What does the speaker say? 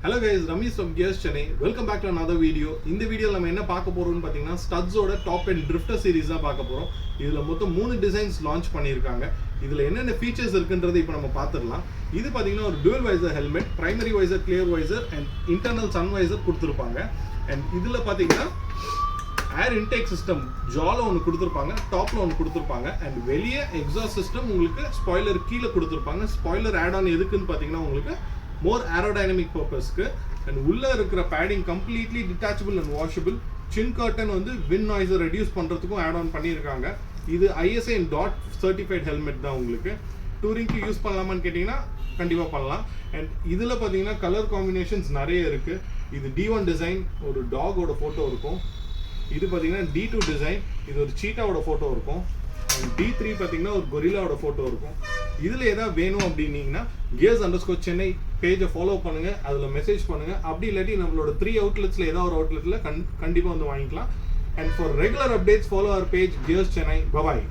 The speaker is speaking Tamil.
Hello guys, Ramesh from Gears Chennai. Welcome back to another video. In the video நம்ம என்ன பார்க்க போறோம்னு பாத்தீங்கன்னா studs ஓட top end drifter series தான் பார்க்க போறோம். இதுல மொத்தம் 3 டிசைன்ஸ் லான்ச் பண்ணிருக்காங்க. இதுல என்னென்ன ஃபீச்சர்ஸ் இருக்குன்றதை இப்போ நம்ம பார்த்திரலாம். இது பாத்தீங்கன்னா ஒரு dual visor helmet, primary visor, clear visor and internal sun visor கொடுத்திருப்பாங்க. And இதுல பாத்தீங்கன்னா air intake system ஜால ஒன்னு கொடுத்திருப்பாங்க, டாப்ல ஒன்னு கொடுத்திருப்பாங்க and வெளிய exhaust system உங்களுக்கு ஸ்பாயிலர் கீழ கொடுத்திருப்பாங்க. ஸ்பாயிலர் ஆட் ஆன் எதுக்குன்னு பாத்தீங்கன்னா உங்களுக்கு more aerodynamic purpose and உள்ள இருக்கிற padding completely detachable and washable. Chin curtain வந்து wind noise reduce பண்றதுக்கும் add on பண்ணிருக்காங்க. இது ISA and DOT certified helmet தான் உங்களுக்கு. touring க்கு யூஸ் பண்ணலாமான்னு கேட்டிங்கனா கண்டிப்பா பண்ணலாம். and இதுல பாத்தீங்கன்னா கலர் காம்பினேஷன்ஸ் நிறைய இருக்கு. இது D1 டிசைன் ஒரு டாக் ஓட போட்டோ இருக்கும். இது பாத்தீங்கன்னா D2 டிசைன் இது ஒரு சீட்டா ஓட போட்டோ இருக்கும். and D3 பாத்தீங்கன்னா ஒரு கொரில்லா ஓட போட்டோ இருக்கும். இதுல ஏதா வேணும் அப்படினீங்கன்னா gears_chennai பேஜை ஃபாலோ பண்ணுங்க, அதுல மெசேஜ் பண்ணுங்க. அப்படி இல்லாட்டி நம்மளோட 3 அவுட்லெட்ஸ்ல ஏதா ஒரு அவுட்லெட்ல கண்டிப்பா வந்து வாங்கிக்கலாம். and for regular updates follow our page Gears Chennai. Bye bye.